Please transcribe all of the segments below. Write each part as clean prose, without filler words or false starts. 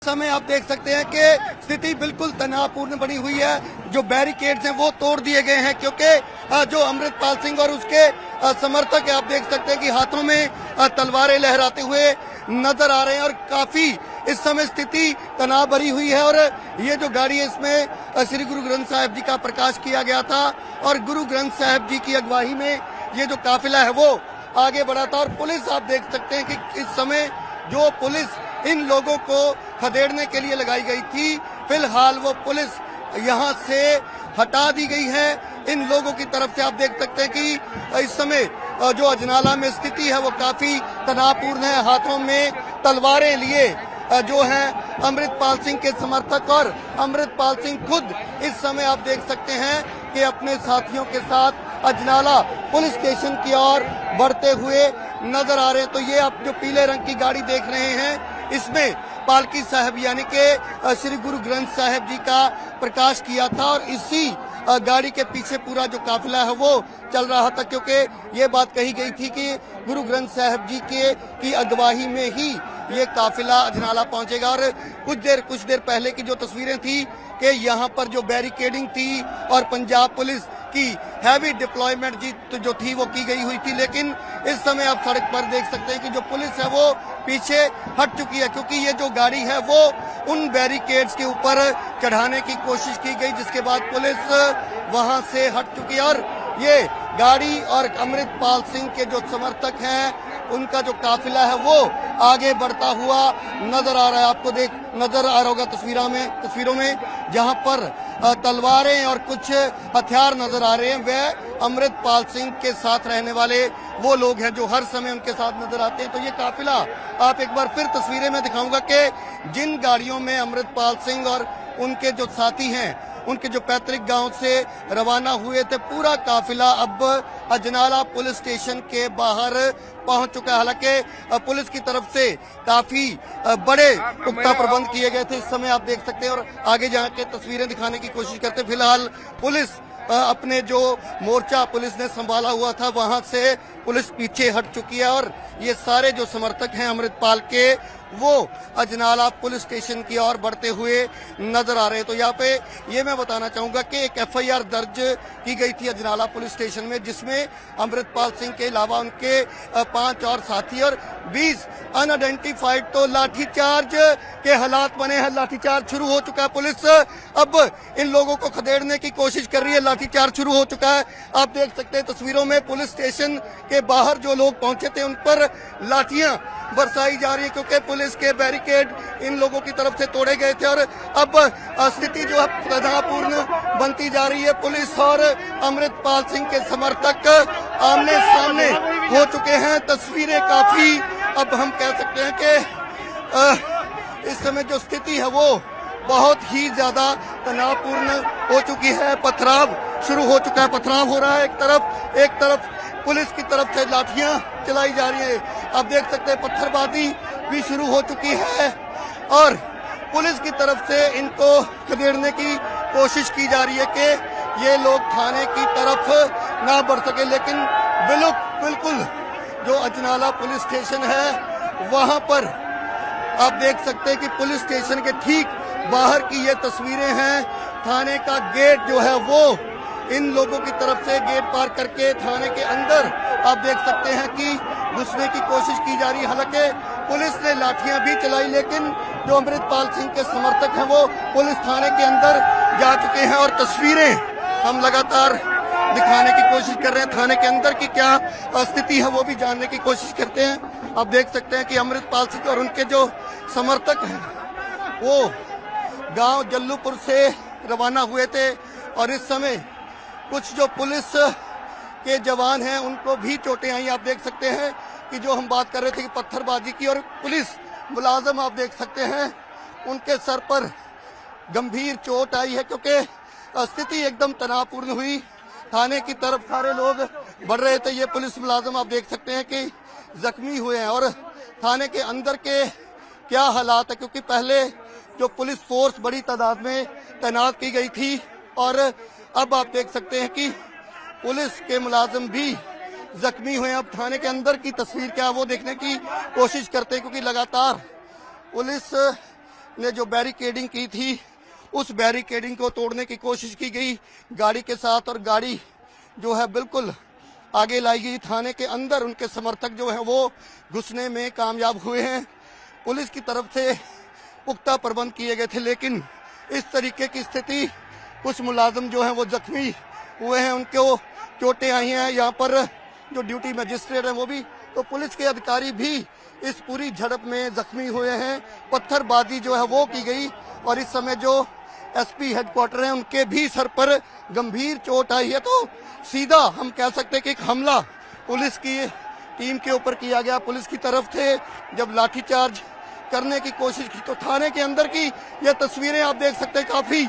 समय आप देख सकते हैं कि स्थिति बिल्कुल तनावपूर्ण बनी हुई है। जो बैरिकेड्स हैं वो तोड़ दिए गए हैं क्योंकि जो अमृतपाल सिंह और उसके समर्थक है, आप देख सकते हैं कि हाथों में तलवारें लहराते हुए नजर आ रहे हैं और काफी इस समय स्थिति तनाव भरी हुई है। और ये जो गाड़ी है इसमें श्री गुरु ग्रंथ साहिब जी का प्रकाश किया गया था और गुरु ग्रंथ साहिब जी की अगुवाई में ये जो काफिला है वो आगे बढ़ा था। और पुलिस आप देख सकते हैं कि इस समय जो पुलिस इन लोगों को खदेड़ने के लिए लगाई गई थी, फिलहाल वो पुलिस यहाँ से हटा दी गई है इन लोगों की तरफ से। आप देख सकते हैं कि इस समय जो अजनाला में स्थिति है वो काफी तनावपूर्ण है। हाथों में तलवारें लिए जो हैं अमृतपाल सिंह के समर्थक और अमृतपाल सिंह खुद इस समय आप देख सकते हैं कि अपने साथियों के साथ अजनाला पुलिस स्टेशन की ओर बढ़ते हुए नजर आ रहे हैं। तो ये आप जो पीले रंग की गाड़ी देख रहे हैं इसमें पालकी साहब यानी कि श्री गुरु ग्रंथ साहिब जी का प्रकाश किया था और इसी गाड़ी के पीछे पूरा जो काफिला है वो चल रहा था, क्योंकि ये बात कही गई थी कि गुरु ग्रंथ साहिब जी की अगवाई में ही ये काफिला अजनाला पहुंचेगा। और कुछ देर पहले की जो तस्वीरें थी कि यहाँ पर जो बैरिकेडिंग थी और पंजाब पुलिस की हैवी डिप्लॉयमेंट जो थी वो की गई हुई थी, लेकिन इस समय आप सड़क पर देख सकते हैं कि जो पुलिस है वो पीछे हट चुकी है, क्योंकि ये जो गाड़ी है वो उन बैरिकेड्स के ऊपर चढ़ाने की कोशिश की गई, जिसके बाद पुलिस वहां से हट चुकी है। और ये गाड़ी और अमृतपाल सिंह के जो समर्थक हैं उनका जो काफिला है वो आगे बढ़ता हुआ नजर आ रहा है। आपको नजर आ रहा होगा तस्वीरों में जहां पर तलवारें और कुछ हथियार नजर आ रहे हैं, वह अमृतपाल सिंह के साथ रहने वाले वो लोग हैं जो हर समय उनके साथ नजर आते हैं। तो ये काफिला आप एक बार फिर तस्वीरें में दिखाऊंगा कि जिन गाड़ियों में अमृतपाल सिंह और उनके जो साथी हैं उनके जो पैतृक गांव से रवाना हुए थे, पूरा काफिला अब अजनाला पुलिस स्टेशन के बाहर पहुंच चुका है। हालांकि पुलिस की तरफ से काफी बड़े पुख्ता प्रबंध किए गए थे। इस समय आप देख सकते हैं और आगे जाके तस्वीरें दिखाने की कोशिश करते हैं। फिलहाल पुलिस अपने जो मोर्चा पुलिस ने संभाला हुआ था वहां से पुलिस पीछे हट चुकी है और ये सारे जो समर्थक हैं अमृतपाल के वो अजनाला पुलिस स्टेशन की ओर बढ़ते हुए नजर आ रहे हैं। तो यहाँ पे ये मैं बताना चाहूंगा कि एक एफआईआर दर्ज की गई थी अजनाला पुलिस स्टेशन में, जिसमें अमृतपाल सिंह के अलावा उनके 5 और साथी और 20 अनआइडेंटिफाइड तो लाठीचार्ज के हालात बने हैं। लाठीचार्ज शुरू हो चुका है, पुलिस अब इन लोगों को खदेड़ने की कोशिश कर रही है। लाठीचार्ज शुरू हो चुका है, आप देख सकते हैं तस्वीरों में पुलिस स्टेशन के बाहर जो लोग पहुंचे थे उन पर लाठियां बरसाई जा रही है, क्योंकि पुलिस के बैरिकेड इन लोगों की तरफ से तोड़े गए थे। और अब स्थिति जो है तनावपूर्ण बनती जा रही है। पुलिस और अमृतपाल सिंह के समर्थक आमने सामने हो चुके हैं। तस्वीरें काफी अब हम कह सकते हैं कि इस समय जो स्थिति है वो बहुत ही ज्यादा तनावपूर्ण हो चुकी है। पथराव शुरू हो चुका है, पथराव हो रहा है। एक तरफ पुलिस की तरफ से लाठियां चलाई जा रही है, आप देख सकते हैं पत्थरबाजी भी शुरू हो चुकी है और पुलिस की तरफ से इनको खदेड़ने की कोशिश की जा रही है कि ये लोग थाने की तरफ ना बढ़ सके। लेकिन बिल्कुल जो अजनाला पुलिस स्टेशन है वहां पर आप देख सकते हैं कि पुलिस स्टेशन के ठीक बाहर की ये तस्वीरें हैं। थाने का गेट जो है वो इन लोगों की तरफ से गेट पार करके थाने के अंदर आप देख सकते हैं कि घुसने की कोशिश की जा रही है। हालांकि पुलिस ने लाठियां भी चलाई, लेकिन जो अमृतपाल सिंह के समर्थक हैं वो पुलिस थाने के अंदर जा चुके हैं और तस्वीरें हम लगातार दिखाने की कोशिश कर रहे हैं। थाने के अंदर की क्या स्थिति है वो भी जानने की कोशिश करते हैं। आप देख सकते हैं कि अमृतपाल सिंह और उनके जो समर्थक हैं वो गांव जल्लूपुर से रवाना हुए थे और इस समय कुछ जो पुलिस के जवान हैं उनको भी चोटें आई। आप देख सकते हैं कि जो हम बात कर रहे थे कि पत्थरबाजी की, और पुलिस मुलाजम आप देख सकते हैं उनके सर पर गंभीर चोट आई है, क्योंकि स्थिति एकदम तनावपूर्ण हुई। थाने की तरफ सारे लोग बढ़ रहे थे, ये पुलिस मुलाजम आप देख सकते हैं कि जख्मी हुए हैं। और थाने के अंदर के क्या हालात है, क्योंकि पहले जो पुलिस फोर्स बड़ी तादाद में तैनात की गई थी और अब आप देख सकते हैं कि पुलिस के मुलाजिम भी जख्मी हुए। अब थाने के अंदर की तस्वीर क्या है वो देखने की कोशिश करते हैं, क्योंकि लगातार पुलिस ने जो बैरिकेडिंग की थी उस बैरिकेडिंग को तोड़ने की कोशिश की गई गाड़ी के साथ, और गाड़ी जो है बिल्कुल आगे लाई गई। थाने के अंदर उनके समर्थक जो है वो घुसने में कामयाब हुए हैं। पुलिस की तरफ से पुख्ता प्रबंध किए गए थे, लेकिन इस तरीके की स्थिति, कुछ मुलाजिम जो हैं वो जख्मी हुए हैं, उनको चोटें आई हैं। यहाँ पर जो ड्यूटी मजिस्ट्रेट हैं वो भी, तो पुलिस के अधिकारी भी इस पूरी झड़प में जख्मी हुए हैं। पत्थरबाजी जो है वो की गई, और इस समय जो एसपी हेडक्वार्टर हैं उनके भी सर पर गंभीर चोट आई है। तो सीधा हम कह सकते हैं कि एक हमला पुलिस की टीम के ऊपर किया गया। पुलिस की तरफ से जब लाठीचार्ज करने की कोशिश की तो थाने के अंदर की ये तस्वीरें आप देख सकते हैं, काफी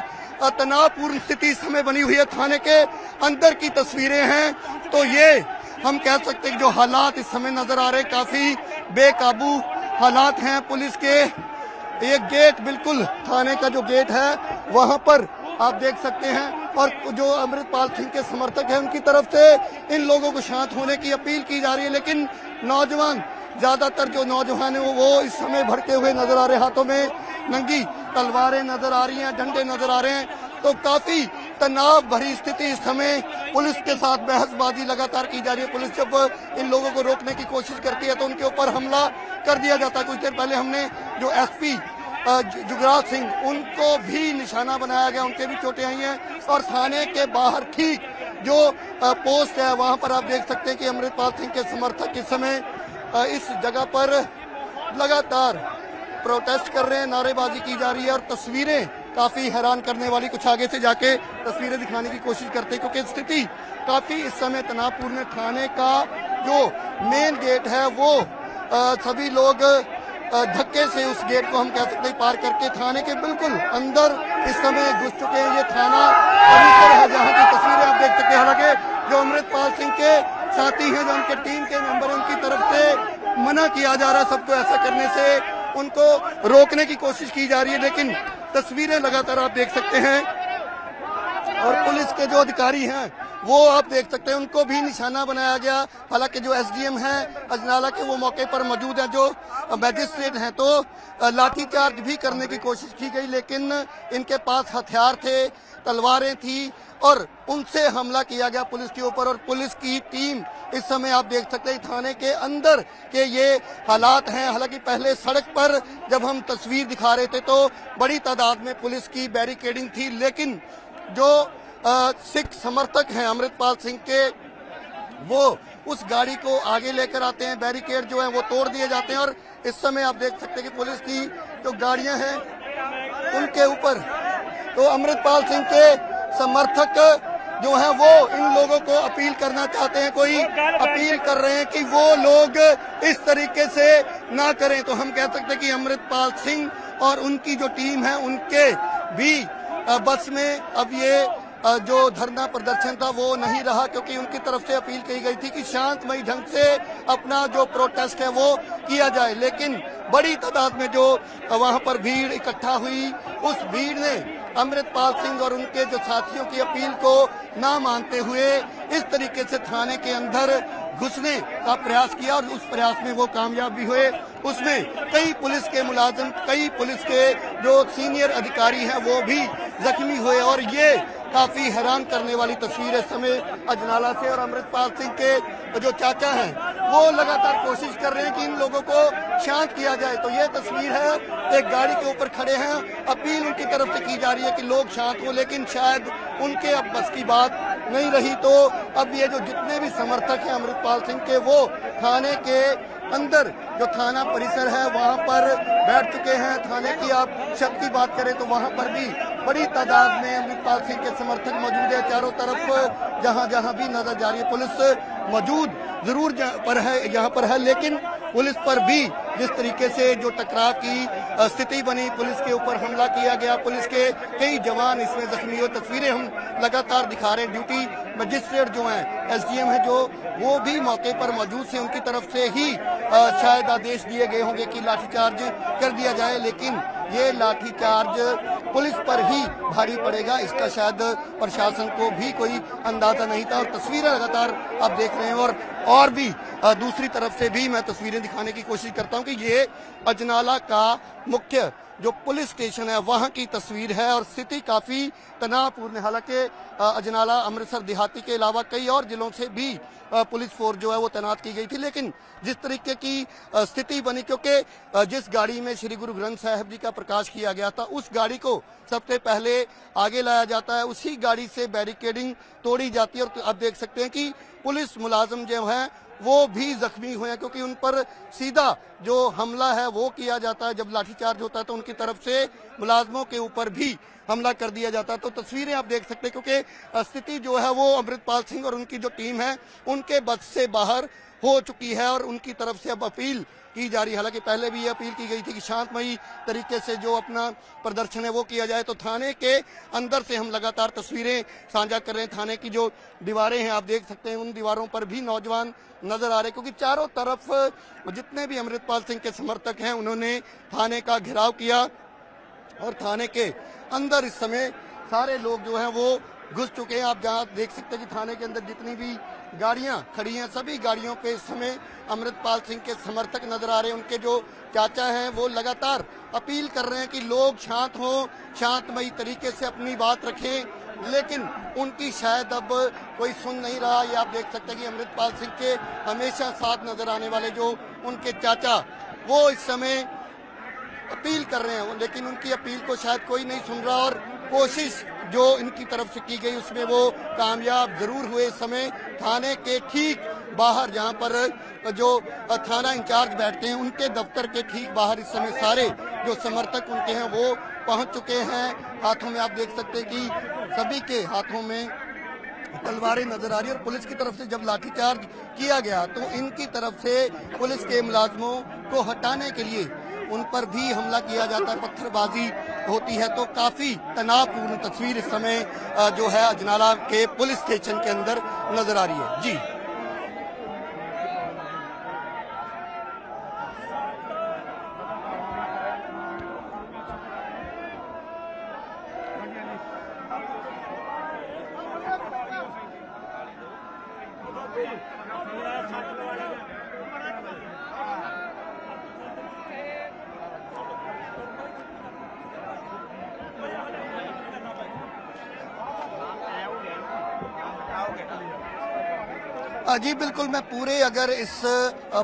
तनावपूर्ण स्थिति इस समय बनी हुई है। थाने के अंदर की तस्वीरें हैं, तो ये हम कह सकते हैं कि जो हालात इस समय नजर आ रहे हैं, काफी बेकाबू हालात हैं। पुलिस के एक गेट, बिल्कुल थाने का जो गेट है वहां पर आप देख सकते हैं, और जो अमृतपाल सिंह के समर्थक हैं उनकी तरफ से इन लोगों को शांत होने की अपील की जा रही है। लेकिन नौजवान, ज्यादातर जो नौजवान है वो इस समय भड़के हुए नजर आ रहे हैं, हाथों में नंगी तलवारें नजर आ रही हैं, डंडे नजर आ रहे हैं। तो काफी तनाव भरी स्थिति इस समय, पुलिस के साथ बहसबाजी लगातार की जा रही है। पुलिस जब इन लोगों को रोकने की कोशिश करती है तो उनके ऊपर हमला कर दिया जाता है। कुछ देर पहले हमने जो एसपी जुगराज सिंह, उनको भी निशाना बनाया गया, उनके भी चोटें आई हैं। और थाने के बाहर ठीक जो पोस्ट है वहां पर आप देख सकते हैं कि अमृतपाल सिंह के समर्थक इस समय इस जगह पर लगातार प्रोटेस्ट कर रहे हैं, नारेबाजी की जा रही है। और तस्वीरें काफी हैरान करने वाली, कुछ आगे से जाके तस्वीरें दिखाने की कोशिश करते हैं, क्योंकि स्थिति काफी इस समय तनावपूर्ण है। थाने का जो मेन गेट है वो सभी लोग धक्के से उस गेट को हम कह सकते हैं पार करके थाने के बिल्कुल अंदर इस समय घुस चुके हैं। ये थाना परिसर है जहाँ की तस्वीरें आप देख सकते हैं। हालांकि जो अमृतपाल सिंह के साथी हैं, जो उनके टीम के मेंबर हैं, उनकी तरफ से मना किया जा रहा है सबको ऐसा करने से, उनको रोकने की कोशिश की जा रही है। लेकिन तस्वीरें लगातार आप देख सकते हैं, और पुलिस के जो अधिकारी हैं वो आप देख सकते हैं, उनको भी निशाना बनाया गया। हालांकि जो एसडीएम हैं अजनाला के वो मौके पर मौजूद हैं, जो मैजिस्ट्रेट हैं, तो लाठीचार्ज भी करने की कोशिश की गई, लेकिन इनके पास हथियार थे, तलवारें थी, और उनसे हमला किया गया पुलिस के ऊपर। और पुलिस की टीम इस समय आप देख सकते हैं थाने के अंदर के ये हालात हैं। हालांकि पहले सड़क पर जब हम तस्वीर दिखा रहे थे तो बड़ी तादाद में पुलिस की बैरिकेडिंग थी, लेकिन जो सिख समर्थक हैं अमृतपाल सिंह के, वो उस गाड़ी को आगे लेकर आते हैं, बैरिकेड जो है वो तोड़ दिए जाते हैं। और इस समय आप देख सकते हैं कि पुलिस की जो गाड़ियां हैं उनके ऊपर, तो अमृतपाल सिंह के समर्थक जो हैं वो इन लोगों को अपील करना चाहते हैं, कोई अपील कर रहे हैं कि वो लोग इस तरीके से ना करें। तो हम कह सकते हैं कि अमृतपाल सिंह और उनकी जो टीम है उनके भी बस में अब ये जो धरना प्रदर्शन था वो नहीं रहा, क्योंकि उनकी तरफ से अपील की गई थी कि शांतमयी ढंग से अपना जो प्रोटेस्ट है वो किया जाए। लेकिन बड़ी तादाद में जो वहां पर भीड़ इकट्ठा हुई, उस भीड़ ने अमृतपाल सिंह और उनके जो साथियों की अपील को ना मानते हुए इस तरीके से थाने के अंदर घुसने का प्रयास किया, और उस प्रयास में वो कामयाब भी हुए। उसमें कई पुलिस के मुलाजिम, कई पुलिस के जो सीनियर अधिकारी हैं वो भी जख्मी हुए। और ये काफी हैरान करने वाली तस्वीर इस समय अजनाला से, और अमृतपाल सिंह के जो चाचा हैं वो लगातार कोशिश कर रहे हैं कि इन लोगों को शांत किया जाए। तो ये तस्वीर है, एक गाड़ी के ऊपर खड़े हैं, अपील उनकी तरफ से की जा रही है कि लोग शांत हो, लेकिन शायद उनके अब बस की बात नहीं रही। तो अब ये जो जितने भी समर्थक हैं अमृतपाल सिंह के, वो थाने के अंदर जो थाना परिसर है वहां पर बैठ चुके हैं। थाने की आप छत की बात करें तो वहां पर भी बड़ी तादाद में अमृतपाल सिंह के समर्थक मौजूद है। चारों तरफ जहां जहां भी नजर जा रही है पुलिस मौजूद जरूर यहाँ पर है, लेकिन पुलिस पर भी जिस तरीके से जो टकराव की स्थिति बनी, पुलिस के ऊपर हमला किया गया, पुलिस के कई जवान इसमें जख्मी हुए, तस्वीरें हम लगातार दिखा रहे हैं। ड्यूटी मजिस्ट्रेट जो हैं, एसडीएम हैं, जो वो भी मौके पर मौजूद थे, उनकी तरफ से ही शायद आदेश दिए गए होंगे कि लाठीचार्ज कर दिया जाए, लेकिन ये लाठीचार्ज पुलिस पर ही भारी पड़ेगा, इसका शायद प्रशासन को भी कोई अंदाजा नहीं था। और तस्वीरें लगातार आप देख रहे हैं और भी दूसरी तरफ से भी मैं तस्वीरें दिखाने की कोशिश करता हूं कि ये अजनाला का मुख्य जो पुलिस स्टेशन है वहां की तस्वीर है और स्थिति काफी तनावपूर्ण है। हालांकि अजनाला अमृतसर देहाती के अलावा कई और जिलों से भी पुलिस फोर्स जो है वो तैनात की गई थी, लेकिन जिस तरीके की स्थिति बनी, क्योंकि जिस गाड़ी में श्री गुरु ग्रंथ साहिब जी का प्रकाश किया गया था उस गाड़ी को सबसे पहले आगे लाया जाता है, उसी गाड़ी से बैरिकेडिंग तोड़ी जाती है। और आप देख सकते हैं कि पुलिस मुलाजिम जो है वो भी जख्मी हुए हैं, क्योंकि उन पर सीधा जो हमला है वो किया जाता है। जब लाठीचार्ज होता है तो उनकी तरफ से मुलाजमों के ऊपर भी हमला कर दिया जाता है। तो तस्वीरें आप देख सकते हैं, क्योंकि स्थिति जो है वो अमृतपाल सिंह और उनकी जो टीम है उनके बस से बाहर हो चुकी है और उनकी तरफ से अब अपील की जा रही है। हालांकि पहले भी ये अपील की गई थी कि शांतमयी तरीके से जो अपना प्रदर्शन है वो किया जाए। तो थाने के अंदर से हम लगातार तस्वीरें साझा कर रहे हैं। थाने की जो दीवारें हैं आप देख सकते हैं, उन दीवारों पर भी नौजवान नजर आ रहे हैं, क्योंकि चारों तरफ जितने भी अमृतपाल सिंह के समर्थक हैं उन्होंने थाने का घेराव किया और थाने के अंदर इस समय सारे लोग जो हैं वो घुस चुके हैं। आप जहां देख सकते हैं कि थाने के अंदर जितनी भी गाड़ियां खड़ी हैं सभी गाड़ियों पे इस समय अमृतपाल सिंह के समर्थक नजर आ रहे हैं। उनके जो चाचा हैं वो लगातार अपील कर रहे हैं कि लोग शांत हों, शांतमयी तरीके से अपनी बात रखें, लेकिन उनकी शायद अब कोई सुन नहीं रहा। ये आप देख सकते हैं कि अमृतपाल सिंह के हमेशा साथ नजर आने वाले जो उनके चाचा वो इस समय अपील कर रहे हैं, लेकिन उनकी अपील को शायद कोई नहीं सुन रहा और कोशिश जो इनकी तरफ से की गई उसमें वो कामयाब जरूर हुए। इस समय थाने के ठीक बाहर जहां पर जो थाना इंचार्ज बैठते हैं उनके दफ्तर के ठीक बाहर इस समय सारे जो समर्थक उनके हैं वो पहुंच चुके हैं। हाथों में आप देख सकते हैं कि सभी के हाथों में तलवारें नजर आ रही है और पुलिस की तरफ से जब लाठीचार्ज किया गया तो इनकी तरफ से पुलिस के मुलाजमों को हटाने के लिए उन पर भी हमला किया जाता है, पत्थरबाजी होती है। तो काफी तनावपूर्ण तस्वीर इस समय जो है अजनाला के पुलिस स्टेशन के अंदर नजर आ रही है। जी जी बिल्कुल, मैं पूरे अगर इस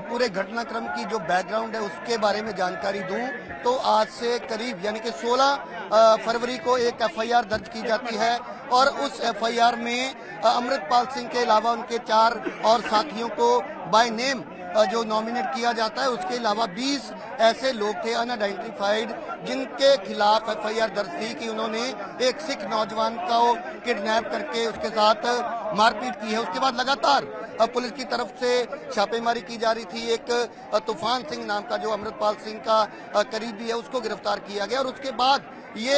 पूरे घटनाक्रम की जो बैकग्राउंड है उसके बारे में जानकारी दूं तो आज से करीब यानी कि 16 फरवरी को एक एफआईआर दर्ज की जाती है और उस एफआईआर में अमृतपाल सिंह के अलावा उनके 4 और साथियों को बाय नेम जो नॉमिनेट किया जाता है, उसके अलावा 20 ऐसे लोग थे अनआइडेंटिफाइड जिनके खिलाफ एफआईआर दर्ज थी कि उन्होंने एक सिख नौजवान को किडनैप करके उसके साथ मारपीट की है। उसके बाद लगातार पुलिस की तरफ से छापेमारी की जा रही थी। एक तूफान सिंह नाम का जो अमृतपाल सिंह का करीबी है उसको गिरफ्तार किया गया और उसके बाद ये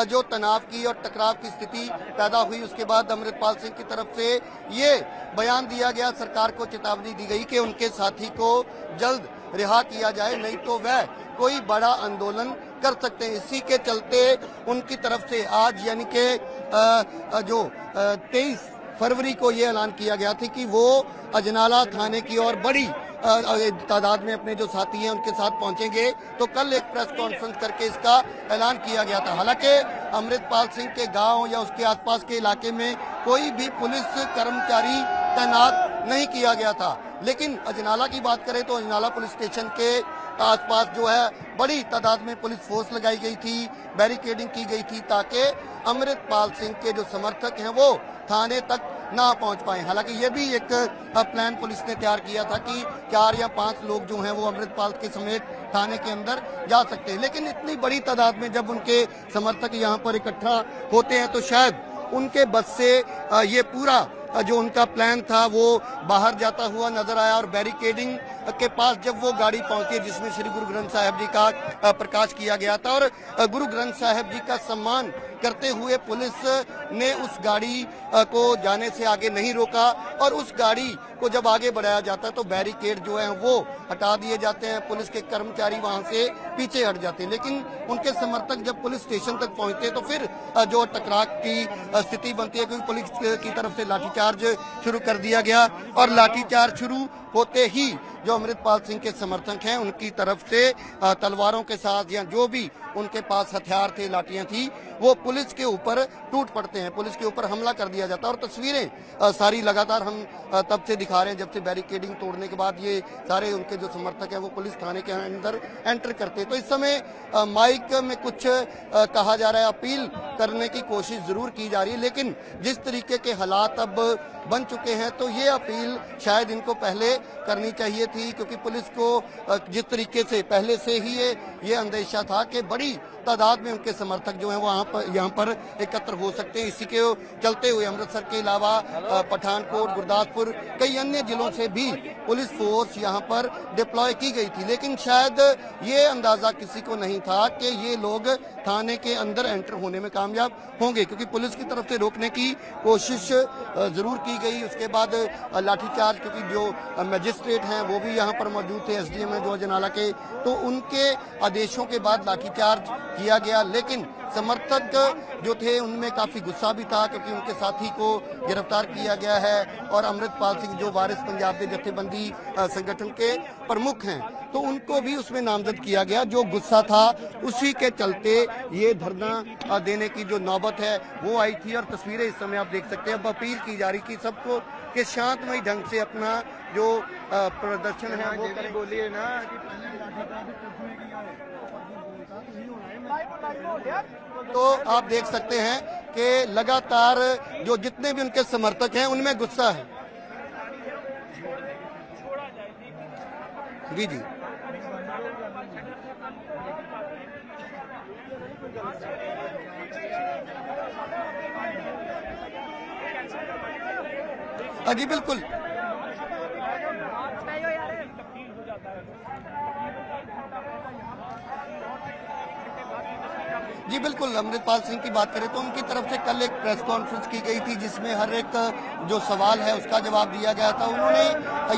जो तनाव की और टकराव की स्थिति पैदा हुई। उसके बाद अमृतपाल सिंह की तरफ से ये बयान दिया गया, सरकार को चेतावनी दी गई कि उनके साथी को जल्द रिहा किया जाए, नहीं तो वह कोई बड़ा आंदोलन कर सकते हैं। इसी के चलते उनकी तरफ से आज यानी कि जो 23 फरवरी को ये ऐलान किया गया था कि वो अजनाला थाने की और बड़ी तादाद में अपने जो साथी हैं उनके साथ पहुंचेंगे। तो कल एक प्रेस कॉन्फ्रेंस करके इसका ऐलान किया गया था। हालांकि अमृतपाल सिंह के गांव या उसके आसपास के इलाके में कोई भी पुलिस कर्मचारी तैनात नहीं किया गया था, लेकिन अजनाला की बात करें तो अजनाला पुलिस स्टेशन के आसपास जो है बड़ी तादाद में पुलिस फोर्स लगाई गई थी, बैरिकेडिंग की गई थी ताकि अमृतपाल सिंह के जो समर्थक हैं वो थाने तक ना पहुंच पाए। हालांकि ये भी एक प्लान पुलिस ने तैयार किया था कि 4 या 5 लोग जो हैं वो अमृतपाल के समेत थाने के अंदर जा सकते हैं, लेकिन इतनी बड़ी तादाद में जब उनके समर्थक यहाँ पर इकट्ठा होते हैं तो शायद उनके बस से ये पूरा जो उनका प्लान था वो बाहर जाता हुआ नजर आया और बैरिकेडिंग के पास जब वो गाड़ी पहुंची जिसमें श्री गुरु ग्रंथ साहिब जी का प्रकाश किया गया था और गुरु ग्रंथ साहिब जी का सम्मान करते हुए पुलिस ने उस गाड़ी को जाने से आगे नहीं रोका और उस गाड़ी को जब आगे बढ़ाया जाता है तो बैरिकेड जो है वो हटा दिए जाते हैं, पुलिस के कर्मचारी वहां से पीछे हट जाते हैं। लेकिन उनके समर्थक जब पुलिस स्टेशन तक पहुंचते तो फिर जो टकराव की स्थिति बनती है, क्योंकि पुलिस की तरफ से लाठीचार्ज शुरू कर दिया गया और लाठीचार्ज शुरू होते ही जो अमृतपाल सिंह के समर्थक हैं उनकी तरफ से तलवारों के साथ या जो भी उनके पास हथियार थे, लाठियां थी, वो पुलिस के ऊपर टूट पड़ते हैं, पुलिस के ऊपर हमला कर दिया जाता है। और तस्वीरें सारी लगातार हम तब से दिखा रहे हैं जब से बैरिकेडिंग तोड़ने के बाद ये सारे उनके जो समर्थक हैं वो पुलिस थाने के अंदर एंटर करते हैं। तो इस समय माइक में कुछ कहा जा रहा है, अपील करने की कोशिश जरूर की जा रही है, लेकिन जिस तरीके के हालात अब बन चुके हैं तो ये अपील शायद इनको पहले करनी चाहिए थी, क्योंकि पुलिस को जिस तरीके से पहले से ही ये अंदेशा था कि बड़ी तादाद में उनके समर्थक जो हैं वो यहाँ पर एकत्र हो सकते हैं। इसी के चलते हुए अमृतसर के अलावा पठानकोट, गुरदासपुर, कई अन्य जिलों से भी पुलिस फोर्स यहाँ पर डिप्लॉय की गई थी, लेकिन शायद ये अंदाजा किसी को नहीं था कि ये लोग थाने के अंदर एंटर होने में कामयाब होंगे, क्योंकि पुलिस की तरफ से रोकने की कोशिश जरूर की गई। उसके बाद लाठीचार्ज, क्योंकि जो मजिस्ट्रेट हैं वो भी यहाँ पर मौजूद थे, एसडीएम है जो अजनाला के, तो उनके आदेशों के बाद लाठीचार्ज किया गया। लेकिन समर्थक जो थे उनमें काफी गुस्सा भी था, क्योंकि उनके साथी को गिरफ्तार किया गया है और अमृतपाल सिंह जो वारिस पंजाब के जत्थेबंदी संगठन के प्रमुख हैं तो उनको भी उसमें नामजद किया गया। जो गुस्सा था उसी के चलते ये धरना देने की जो नौबत है वो आई थी और तस्वीरें इस समय आप देख सकते हैं। अब अपील की जा रही कि सबको कि शांतमय ढंग से अपना जो प्रदर्शन है वो करें। बोलिए ना। तो आप देख सकते हैं कि लगातार जो जितने भी उनके समर्थक हैं उनमें गुस्सा है। जी जी जी बिल्कुल। जी बिल्कुल, अमृतपाल सिंह की बात करें तो उनकी तरफ से कल एक प्रेस कॉन्फ्रेंस की गई थी जिसमें हर एक जो सवाल है उसका जवाब दिया गया था। उन्होंने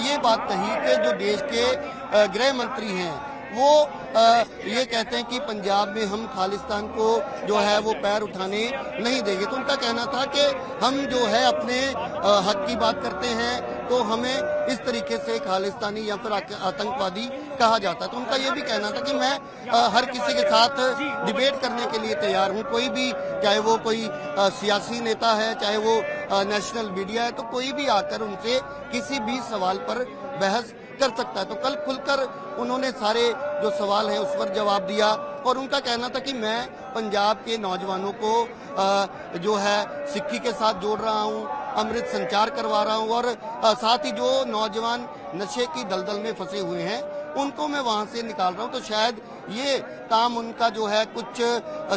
ये बात कही कि जो देश के गृह मंत्री हैं वो ये कहते हैं कि पंजाब में हम खालिस्तान को जो है वो पैर उठाने नहीं देंगे। तो उनका कहना था कि हम जो है अपने हक की बात करते हैं तो हमें इस तरीके से खालिस्तानी या फिर आतंकवादी कहा जाता है। तो उनका ये भी कहना था कि मैं हर किसी के साथ डिबेट करने के लिए तैयार हूँ, कोई भी, चाहे वो कोई सियासी नेता है, चाहे वो नेशनल मीडिया है, तो कोई भी आकर उनसे किसी भी सवाल पर बहस कर सकता है। तो कल खुलकर उन्होंने सारे जो सवाल हैं उस पर जवाब दिया और उनका कहना था कि मैं पंजाब के नौजवानों को जो है सिक्की के साथ जोड़ रहा हूं, अमृत संचार करवा रहा हूं और साथ ही जो नौजवान नशे की दलदल में फंसे हुए हैं उनको मैं वहां से निकाल रहा हूं। तो शायद ये काम उनका जो है कुछ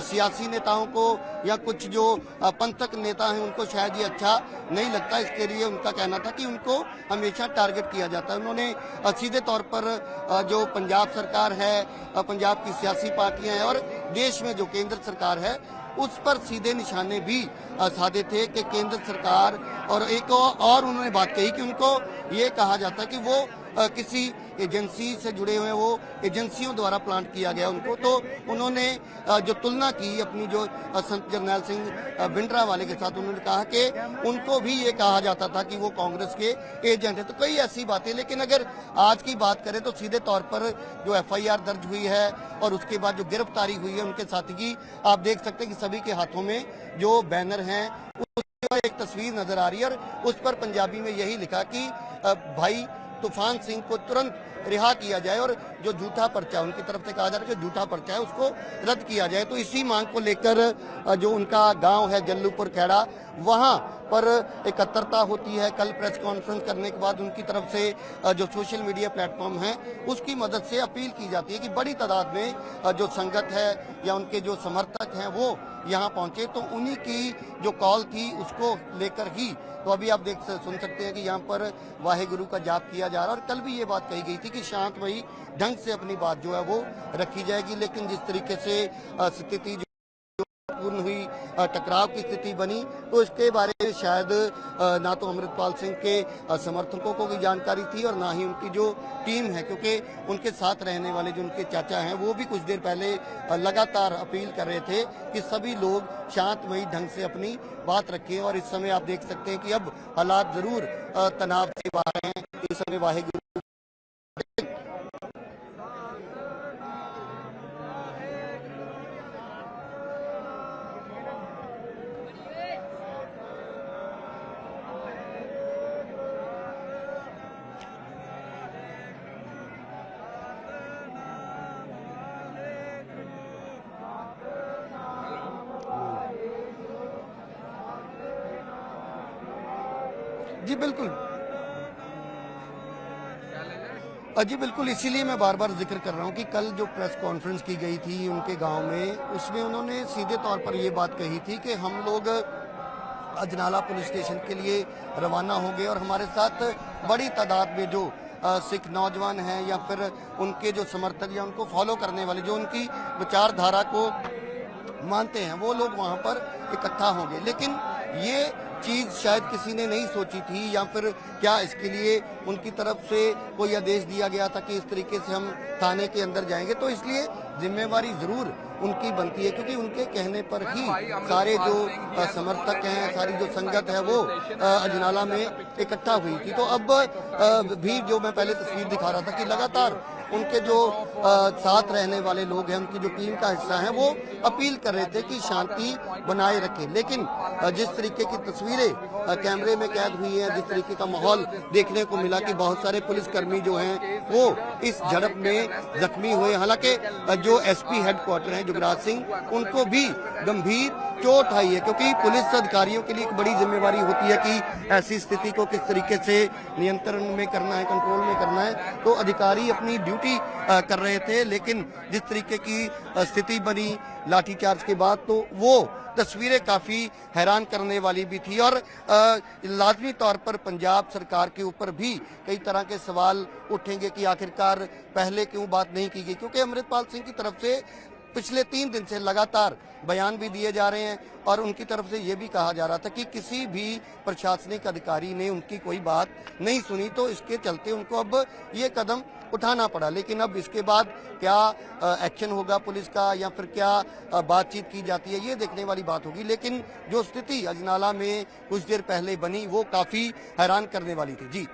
सियासी नेताओं को या कुछ जो पंथक नेता हैं उनको शायद ये अच्छा नहीं लगता। इसके लिए उनका कहना था कि उनको हमेशा टारगेट किया जाता है। उन्होंने सीधे तौर पर जो पंजाब सरकार है, पंजाब की सियासी पार्टियां हैं और देश में जो केंद्र सरकार है उस पर सीधे निशाने भी साधे थे कि केंद्र सरकार, और एक और उन्होंने बात कही कि उनको ये कहा जाता है कि वो किसी एजेंसी से जुड़े हुए, वो एजेंसियों द्वारा प्लांट किया गया उनको। तो उन्होंने जो तुलना की अपनी जो संत जरनैल सिंह भिंडरा वाले के साथ, उन्होंने कहा कि उनको भी ये कहा जाता था कि वो कांग्रेस के एजेंट है। तो कई ऐसी बातें, लेकिन अगर आज की बात करें तो सीधे तौर पर जो FIR दर्ज हुई है और उसके बाद जो गिरफ्तारी हुई है उनके साथी की, आप देख सकते हैं कि सभी के हाथों में जो बैनर हैं उस पर एक तस्वीर नजर आ रही है और उस पर पंजाबी में यही लिखा कि भाई तूफान सिंह को तुरंत रिहा किया जाए और जो झूठा पर्चा, उनकी तरफ से कहा जा रहा है कि झूठा पर्चा है उसको रद्द किया जाए। तो इसी मांग को लेकर जो उनका गांव है जल्लूपुर खेड़ा, वहां पर एकत्रता होती है। कल प्रेस कॉन्फ्रेंस करने के बाद उनकी तरफ से जो सोशल मीडिया प्लेटफॉर्म है उसकी मदद से अपील की जाती है कि बड़ी तादाद में जो संगत है या उनके जो समर्थक हैं वो यहाँ पहुंचे। तो उन्हीं की जो कॉल थी उसको लेकर ही तो अभी आप सुन सकते हैं कि यहाँ पर वाहे गुरु का जाप किया जा रहा है। और कल भी ये बात कही गई थी थी कि शांतमयी ढंग से अपनी बात जो है वो रखी जाएगी, लेकिन जिस तरीके से स्थिति पूर्ण हुई, टकराव की स्थिति बनी, तो इसके बारे में शायद ना तो अमृतपाल सिंह के समर्थकों को भी जानकारी थी और ना ही उनकी जो टीम है, क्योंकि उनके साथ रहने वाले जो उनके चाचा हैं वो भी कुछ देर पहले लगातार अपील कर रहे थे कि सभी लोग शांतमयी ढंग से अपनी बात रखें। और इस समय आप देख सकते हैं कि अब हालात जरूर तनाव से बाहर हैं। इस समय वाहिगुरु जी बिल्कुल जी बिल्कुल, इसीलिए मैं बार बार जिक्र कर रहा हूं कि कल जो प्रेस कॉन्फ्रेंस की गई थी उनके गांव में, उसमें उन्होंने सीधे तौर पर ये बात कही थी कि हम लोग अजनाला पुलिस स्टेशन के लिए रवाना हो गए और हमारे साथ बड़ी तादाद में जो सिख नौजवान हैं या फिर उनके जो समर्थक या उनको फॉलो करने वाले जो उनकी विचारधारा को मानते हैं वो लोग वहां पर इकट्ठा होंगे। लेकिन ये चीज शायद किसी ने नहीं सोची थी, या फिर क्या इसके लिए उनकी तरफ से कोई आदेश दिया गया था कि इस तरीके से हम थाने के अंदर जाएंगे, तो इसलिए जिम्मेवारी जरूर उनकी बनती है, क्योंकि उनके कहने पर ही सारे जो समर्थक हैं, सारी जो संगत है वो अजनाला में इकट्ठा हुई थी। तो अब भी जो मैं पहले तस्वीर दिखा रहा था कि लगातार उनके जो साथ रहने वाले लोग हैं, उनकी जो टीम का हिस्सा है, वो अपील कर रहे थे कि शांति बनाए रखें। लेकिन जिस तरीके की तस्वीरें कैमरे में कैद हुई हैं, जिस तरीके का माहौल देखने को मिला कि बहुत सारे पुलिसकर्मी जो हैं वो इस झड़प में जख्मी हुए। हालांकि जो एसपी हेडक्वार्टर हैं जुगराज सिंह, उनको भी गंभीर चोट आई है, क्योंकि पुलिस अधिकारियों के लिए एक बड़ी जिम्मेवारी होती है कि ऐसी स्थिति को किस तरीके से नियंत्रण में करना है, कंट्रोल में करना है। तो अधिकारी अपनी ड्यूटी कर रहे थे, लेकिन जिस तरीके की स्थिति बनी लाठीचार्ज के बाद, तो वो तस्वीरें काफी हैरान करने वाली भी थी। और लाजमी तौर पर पंजाब सरकार के ऊपर भी कई तरह के सवाल उठेंगे कि आखिरकार पहले क्यों बात नहीं की गई, क्योंकि अमृतपाल सिंह की तरफ से पिछले 3 दिन से लगातार बयान भी दिए जा रहे हैं और उनकी तरफ से ये भी कहा जा रहा था कि किसी भी प्रशासनिक अधिकारी ने उनकी कोई बात नहीं सुनी, तो इसके चलते उनको अब ये कदम उठाना पड़ा। लेकिन अब इसके बाद क्या एक्शन होगा पुलिस का या फिर क्या बातचीत की जाती है, ये देखने वाली बात होगी। लेकिन जो स्थिति अजनाला में कुछ देर पहले बनी वो काफी हैरान करने वाली थी। जी